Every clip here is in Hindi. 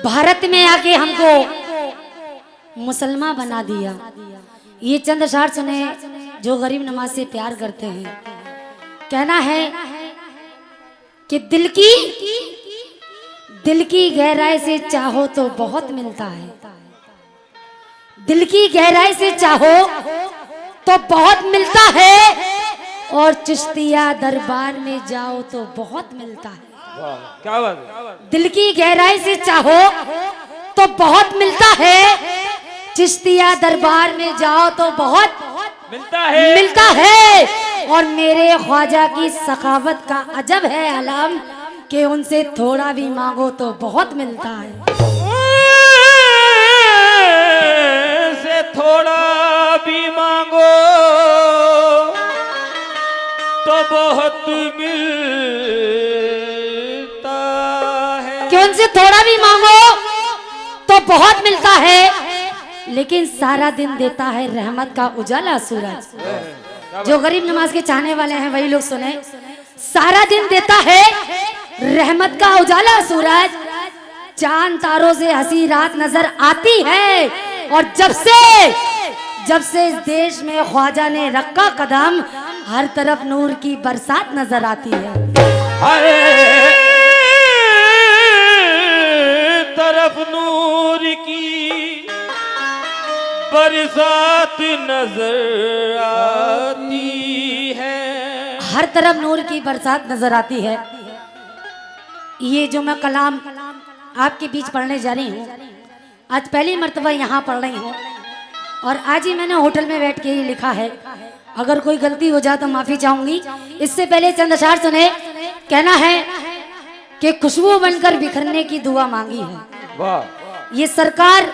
भारत में आके हमको मुसलमान बना दिया। ये चंद अशार सुने जो गरीब नवाज से प्यार करते हैं। कहना है कि दिल की गहराई से चाहो तो बहुत मिलता है। दिल की गहराई से चाहो तो बहुत मिलता है, और चिश्तिया दरबार में जाओ तो बहुत मिलता है। क्या बात है? दिल की गहराई से चाहो तो बहुत मिलता है, चिश्तिया दरबार में जाओ तो बहुत मिलता है। और मेरे ख्वाजा की सखावत का अजब है आलम कि उनसे थोड़ा भी मांगो तो बहुत मिलता है। से थोड़ा भी मांगो तो बहुत मिलता है। कि उनसे थोड़ा भी मांगो तो बहुत मिलता है, लेकिन सारा दिन देता है रहमत का उजाला सूरज। जो गरीब नवाज के चाहने वाले हैं वही लोग सुने। सारा दिन देता है रहमत का उजाला सूरज, चांद तारों से हंसी रात नजर आती है। और जब से इस देश में ख्वाजा ने रखा कदम, हर तरफ नूर की बरसात नजर आती है। हर तरफ नूर की बरसात नजर आती है। हर तरफ नूर की बरसात नजर आती है। ये जो मैं कलाम आपके बीच पढ़ने जा रही हूँ, आज पहली मर्तबा यहाँ पढ़ रही हूँ, और आज ही मैंने होटल में बैठ के ही लिखा है। अगर कोई गलती हो जाए तो माफी चाहूंगी। इससे पहले चंद अशार सुने। कहना है कि खुशबू बनकर बिखरने की दुआ मांगी है। वाह, ये सरकार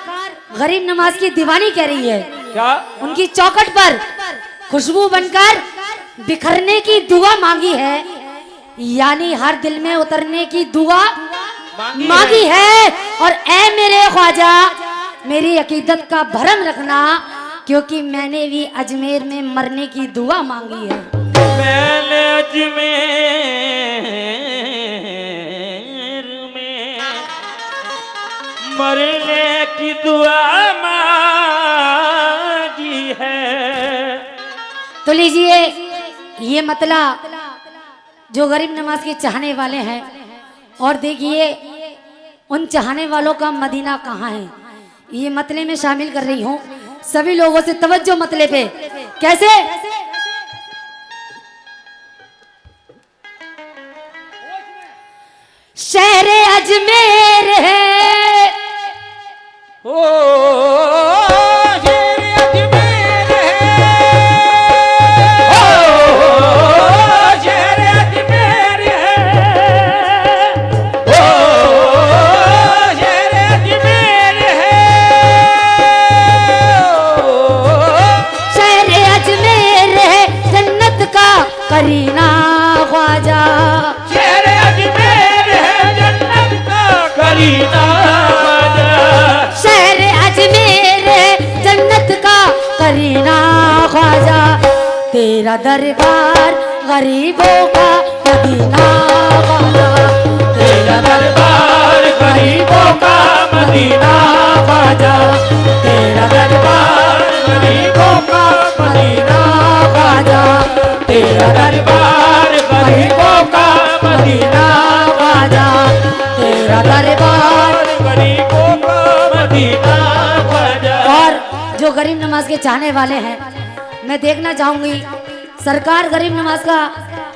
गरीब नवाज की दीवानी कह रही है। क्या? उनकी चौखट पर खुशबू बनकर बिखरने की दुआ मांगी है, यानी हर दिल में उतरने की दुआ मांगी है। और ऐ मेरे ख्वाजा, मेरी अकीदत का भरम रखना, क्योंकि मैंने भी अजमेर में मरने की दुआ मांगी है। मैंने अजमेर में मरने की दुआ मांगी है। तो लीजिए ये मतला जो गरीब नवाज के चाहने वाले हैं, और देखिए उन चाहने वालों का मदीना कहाँ है, ये मतले में शामिल कर रही हूँ। सभी लोगों से तवज्जो मतले पे। कैसे? शहर अजमेर है, ओ शहर अजमेर है, ओ शहर अजमेर है, ओ शहर अजमेर है, शहर अजमेर है, जन्नत का करीना ख्वाजा। शहर अजमेर है, जन्नत का करीना ख्वाजा। शहर अजमेर है, जन्नत का करीना ख्वाजा। तेरा दरबार गरीबों का मदीना ख्वाजा। तेरा दरबार गरीबों का मदीना ख्वाजा। तेरा दरबार गरीबों का मदीना ख्वाजा। तेरा दरबार गरीबों का मदीना ख्वाजा। तेरा दरबार गरीबों का मदीना ख्वाजा। और जो गरीब नवाज के चाहने वाले हैं, मैं देखना चाहूंगी सरकार गरीब नवाज का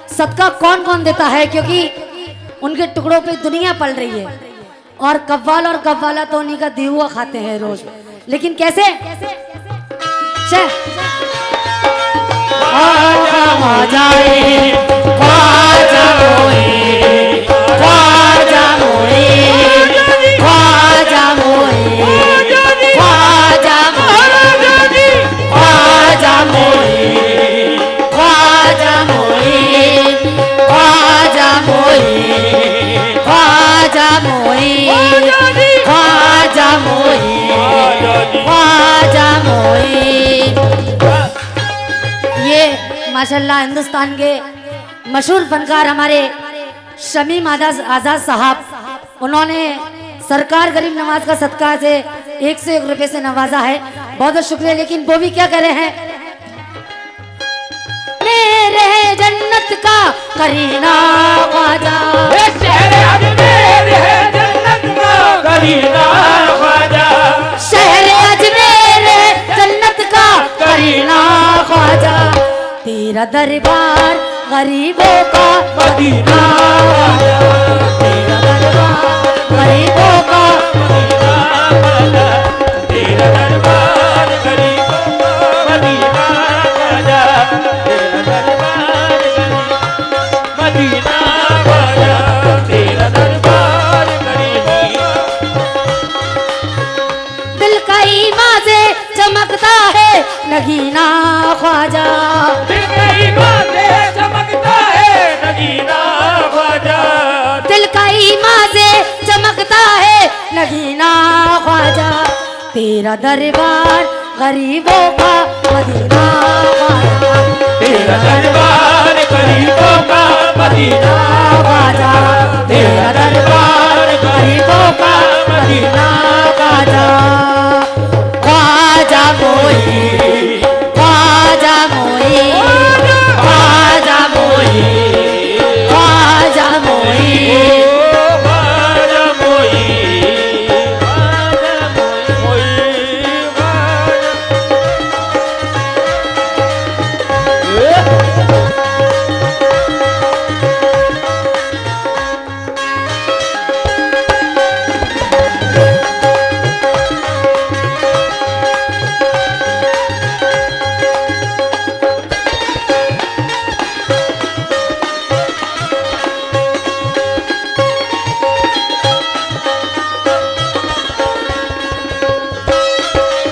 सदका कौन कौन देता है, क्योंकि उनके टुकड़ों पे दुनिया पल रही है। और कव्वाल और कव्वाला तो उन्हीं का दिया हुआ खाते हैं रोज। लेकिन कैसे? ख्वाजा रे, ख्वाजा मोए, ख्वाजा मोए, ख्वाजा मोए, ख्वाजा मोए, ख्वाजा मोए, ख्वाजा मोए, ख्वाजा मोए, ख्वाजा मोए, ख्वाजा मोए, ख्वाजा मोए। ये माशाल्लाह हिंदुस्तान के मशहूर फनकार हमारे शमीम आजाद साहब, उन्होंने सरकार गरीब नवाज का सदका से 101 रुपए से नवाजा है, बहुत बहुत शुक्रिया। लेकिन वो भी क्या कह रहे हैं, मेरे जन्नत का करीना ख्वाजा, शहर अजमेर है जन्नत का करीना ख्वाजा, शहर अजमेर है जन्नत का करीना ख्वाजा, तेरा दरबार गरीबों का मदीना ख्वाजा, तेरा दरबार गरीबों का मदीना ख्वाजा, तेरा दरबार गरीबों का मदीना ख्वाजा, तेरा दरबार मदीना ख्वाजा, तेरा दरबार गरीबों दिल का ईमान से चमकता है नगीना ख्वाजा, दिल की बातें चमकता है नगीना ख्वाजा, दिल का ईमान से चमकता है नगीना ख्वाजा, तेरा दरबार गरीबों का मदीना ख्वाजा, तेरा दरबार गरीबों का मदीना ख्वाजा, तेरा दरबार गरीबों का मदीना ख्वाजा, ख्वाजा मोई, ख्वाजा मोई, ख्वाजा मोई, ख्वाजा मोई, ख्वाजा मोई, ख्वाजा मोई,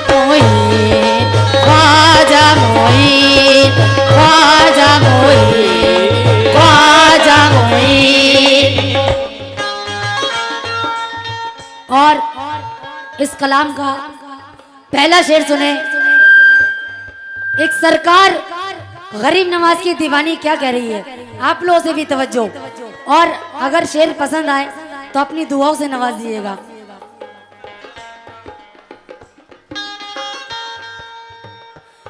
मोईन, ख्वाजा मोईन, ख्वाजा मोईन, ख्वाजा मोईन। और इस कलाम का पहला शेर सुने। एक सरकार गरीब नवाज की दीवानी क्या कह रही है, आप लोगों से भी तवज्जो, और अगर शेर पसंद आए तो अपनी दुआओं से नवाज दीजिएगा।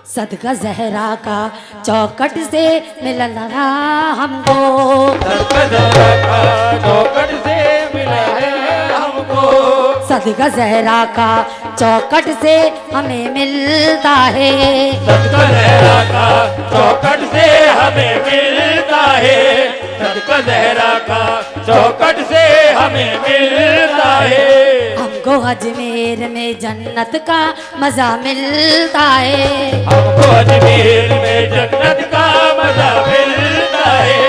सदका जहरा का चौकट से मिलना हमको, सदका जहरा का चौकट से मिला है हमको, सदका जहरा का चौकट से हमें मिलता है, सदका जहरा का चौकट से हमें मिलता है, सदका जहरा का चौकट से हमें मिलता है, हमको अजमेर में जन्नत का मजा मिलता है, हमको अजमेर में जन्नत का मजा मिलता है,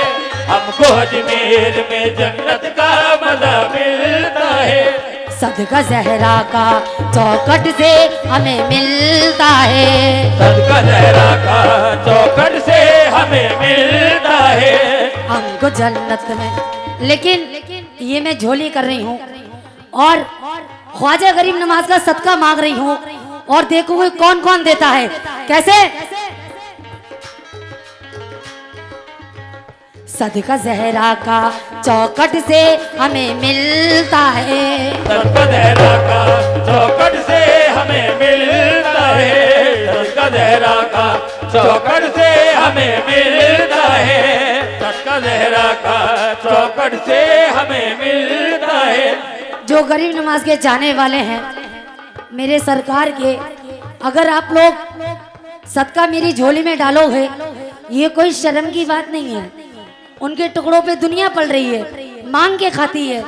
हमको अजमेर में जन्नत का मजा मिलता है, सदका जहरा का चौकट से हमें मिलता है, सदका जहरा का चौकट से हमें मिलता है, हमको जन्नत में। लेकिन ये मैं झोली कर रही हूँ और ख्वाजा गरीब नवाज का सदका मांग रही हूँ, और देखोगे कौन कौन देता है। कैसे? सदका जहरा का चौकट से हमें मिलता है, सदका जहरा का चौकट से हमें मिलता है, सदका जहरा का चौकट से हमें मिलता है, सदका जहरा का चौकट से हमें मिलता है। जो गरीब नवाज के चाहने वाले हैं मेरे सरकार के, अगर आप लोग सदका मेरी झोली में डालोगे, ये कोई शर्म की बात नहीं है। उनके टुकड़ों पे दुनिया पल रही है, मांग के खाती है,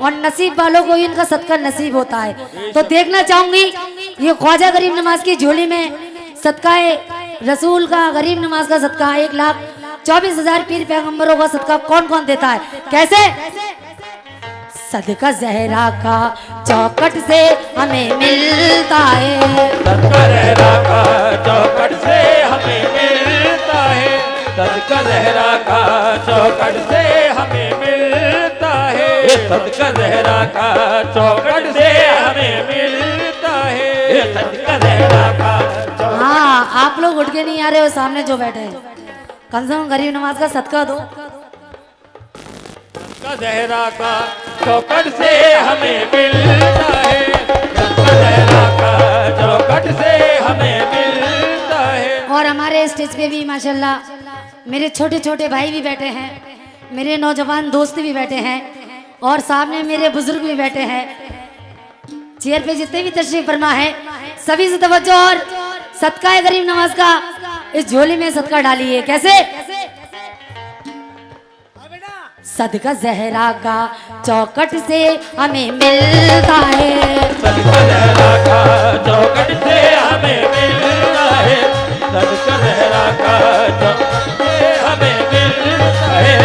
और नसीब वालों को ही इनका सदका नसीब होता है। तो देखना चाहूंगी ये ख्वाजा गरीब नवाज की झोली में सदका रसूल का, गरीब नवाज का सदका 1,24,000 पीर पैगंबरों का सदका कौन कौन देता है। कैसे? सदका जहरा का चौकट से हमें मिलता है, सदका जहरा का चौकट से हमें मिलता है, सदका जहरा का चौकट से हमें मिलता है, सदका जहरा का चौकट से हमें मिलता है, सदका जहरा का। हाँ, आप लोग उठ के नहीं आ रहे हो, सामने जो बैठे हैं, कम से कम गरीब नवाज का सदका दो। सदका जहरा का चौखट से हमें मिलता है, सदका जहरा का चौखट से हमें मिलता है। और हमारे स्टेज पे भी माशाल्लाह मेरे छोटे छोटे भाई भी बैठे हैं, मेरे नौजवान दोस्त भी बैठे हैं और सामने मेरे बुजुर्ग भी बैठे हैं। चेयर पे जितने भी तशरीफ फरमा है सभी से तवज्जो और सदका गरीब नवाज का इस झोली में सदका डालिए। कैसे? सदका जहरा का चौखट से हमें मिलता है, सदका जहरा का चौखट से हमें मिलता है, सदका जहरा का चौखट से हमें मिलता है,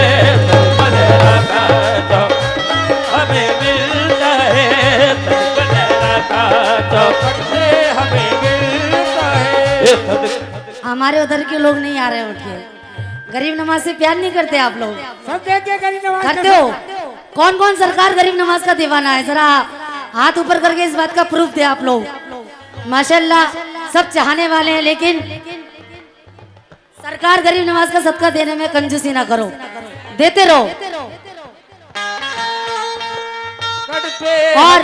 सदका जहरा का चौखट हमें मिलता है, सदका जहरा का चौखट से हमें मिलता है। हमारे उधर के लोग नहीं आ रहे उठ के। गरीब नवाज से प्यार नहीं करते आप लोग? सब देखे गरीब नवाज करते हो? कौन कौन सरकार गरीब नवाज का दीवाना है? जरा हाथ ऊपर करके इस बात का प्रूफ दे आप लोग। माशाल्लाह सब चाहने वाले हैं, लेकिन सरकार गरीब नवाज का सदका देने में कंजूसी ना करो, देते रहो। और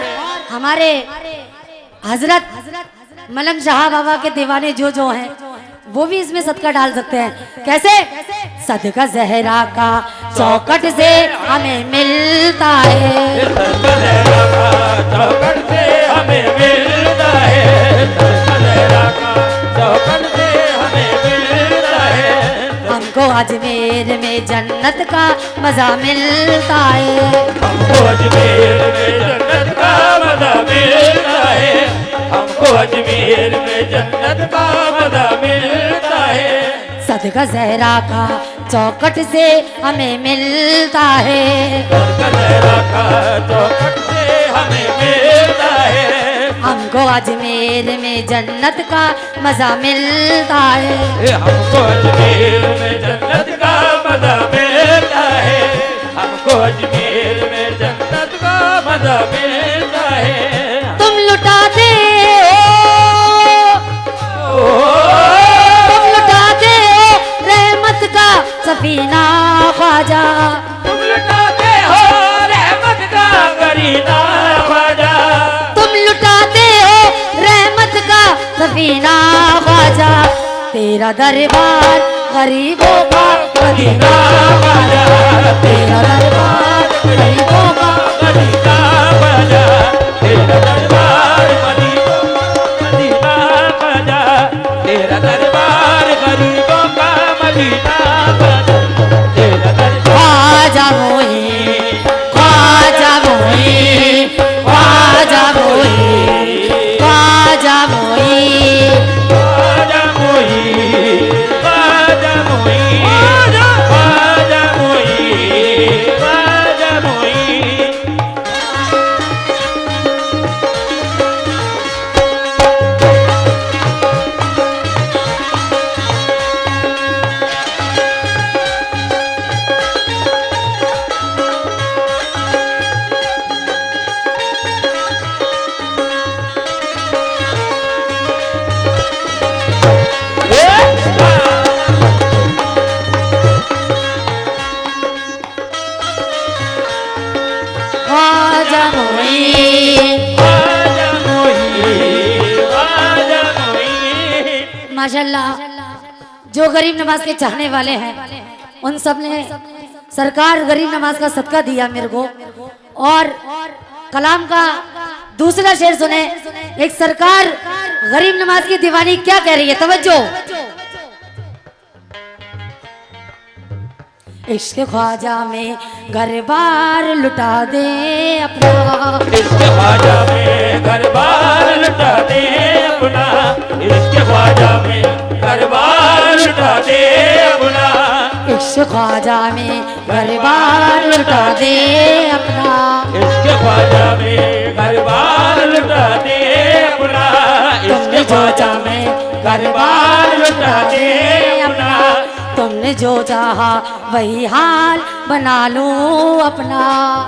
हमारे हजरत मलंग शाह बाबा के दीवाने जो हैं वो भी इसमें सदका डाल सकते हैं। कैसे? सदका जहरा का चौखट से हमें मिलता है, सदका जहरा का चौखट से हमें मिलता है, सदका जहरा का चौखट से हमें मिलता है। हमको अजमेर में जन्नत का मजा मिलता है, हमको अजमेर में जन्नत का मजा मिलता है, हमको अजमेर में जन्नत का मजा मिलता है। सदका जहरा का चौखट से हमें मिलता है, सदका जहरा का चौखट से हमें मिलता है, हमको अजमेर में जन्नत का मजा मिलता है। हमको अजमेर में जन्नत का मजा मिलता है, हमको अजमेर में जन्नत का मजा मिलता है। तुम लुटाते हो, तुम लुटाते हो रहमत का सफीना ख्वाजा, तुम लुटाते हो रहमत का गरीना ख्वाजा, तुम लुटाते हो रहमत का सफीना ख्वाजा। तेरा दरबार गरीबों का गरीना ख्वाजा, तेरा दरबार गरीबों का गरीना ख्वाजा, तेरा दरबार गरीबों मदीना ख्वाजा, तेरा दरबार गरीबों का मदीना ख्वाजा, तेरा दरबार ख्वाजा मोही, ख्वाजा मोही, ख्वाजा मोही, ख्वाजा मोही। ख्वाजा मोही, ख्वाजा मोही, ख्वाजा मोही, ख्वाजा मोही। ख्वाजा मोही, ख्वाजा मोही, ख्वाजा मोही। माशाल्लाह जो गरीब नवाज के चाहने वाले हैं उन सब ने सरकार गरीब नवाज का सदका दिया मेरे को। और कलाम का दूसरा शेर सुने, एक सरकार गरीब नवाज की दीवानी क्या कह रही है, तवज्जो। इश्क ख्वाजा में घर बार लुटा दे अपना, इश्क ख्वाजा में घर बार लुटा दे अपना, इश्क ख्वाजा में घर बार लुटा दे अपना, इश्क ख्वाजा में घर बार लुटा दे अपना। इश्क ख्वाजा में घर बार लुटा दे अपना, इश्क ख्वाजा में घर बार लुटा दे अपना। तुमने जो चाहा वही हाल बना लो अपना,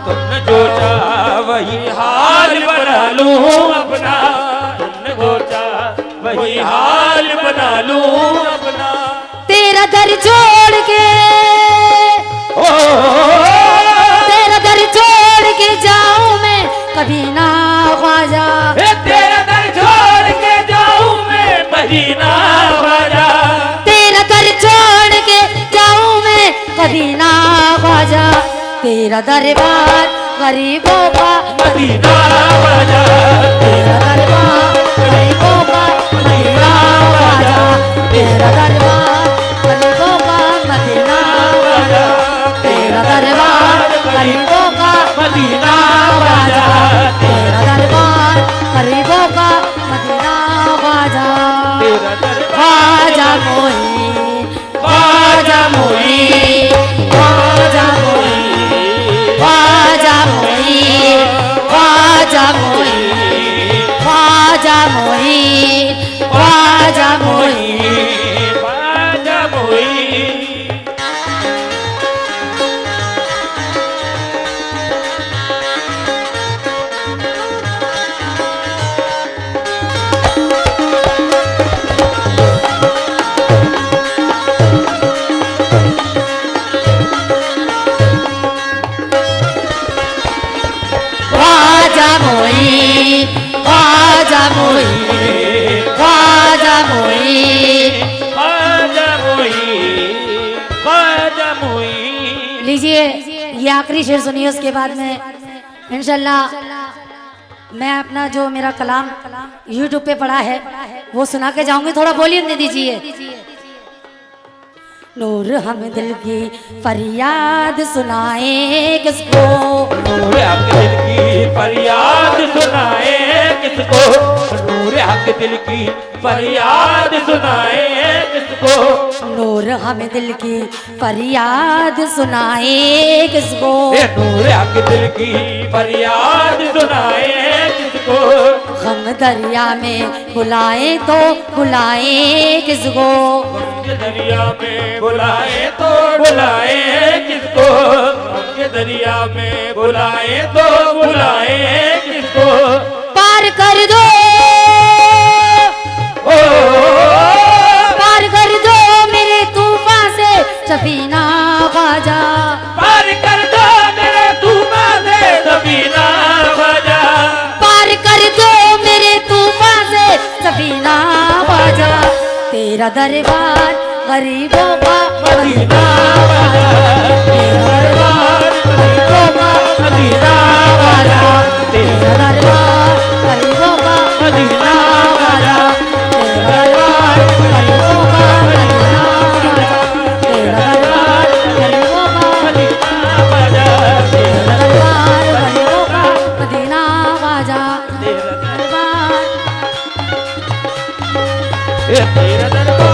तुमने जो चाहा वही हाल बना लूं अपना, तुमने जो चाहा वही हाल बना लूं अपना। तेरा दर छोड़ के, ओ तेरा दर छोड़ के जा कभी ना ख्वाजा। तेरा दर छोड़ के जाऊं मैं मदीना ख्वाजा, तेरा दर छोड़ के जाऊं मैं कभी ना ख्वाजा। तेरा दरबार गरीबों का मदीना ख्वाजा, तेरा दरबार गरीबों का मदीना ख्वाजा। तेरा दरबार गरीबों का मदीना ख्वाजा। तेरा दरबार गरीबों का मदीना ख्वाजा। ख्वाजा, तेरा दरबार गरीबों का मदीना ख्वाजा। तेरा दरबार ख्वाजा मोइन, ख्वाजा मोइन, ख्वाजा मोइन, ख्वाजा मोइन, ख्वाजा मोइन, ख्वाजा मोइन, ख्वाजा मोइन। ख्वाजा मोइन। ख्वाजा मोइन, ख्वाजा मोइन, ख्वाजा मोइन। ख्वाजा मोइन, ख्वाजा मोइन। लीजिए ये आखिरी शेर सुनिए, उसके बाद में इंशाल्लाह मैं अपना जो मेरा कलाम यूट्यूब पे पड़ा है वो सुना के जाऊंगी। थोड़ा वॉल्यूम दे दीजिए। नूर हम दिल की फरियाद सुनाए किसको, नूर हक दिल की फरियाद सुनाए किसको, नूर हक दिल की फरियाद सुनाए किसको, नूर हम दिल की फरियाद सुनाए किसको। नूर हक दिल की फरियाद सुनाए किसको, गम दरिया में बुलाए तो बुलाए किसको, के दरिया में बुलाए तो बुलाए किसको, के दरिया में बुलाए तो बुलाए किसको, पार कर दो, ओ पार कर दो मेरे तूफान से सफीना ख्वाजा। पार कर दो मेरे तूफान से सफीना ख्वाजा, पार कर दो मेरे तूफान से सफीना ख्वाजा। तेरा दरबार गरीबों का मदीना ख्वाजा। तेरा दरबार गरीबों का मदीना ख्वाजा। तेरा दरबार गरीबों का मदीना ख्वाजा। तेरा दरबार गरीबों का मदीना ख्वाजा। तेरा दरबार गरीबों का मदीना ख्वाजा, तेरा दरबार गरीबों का मदीना ख्वाजा। तेरा दरबार तेरा दरबार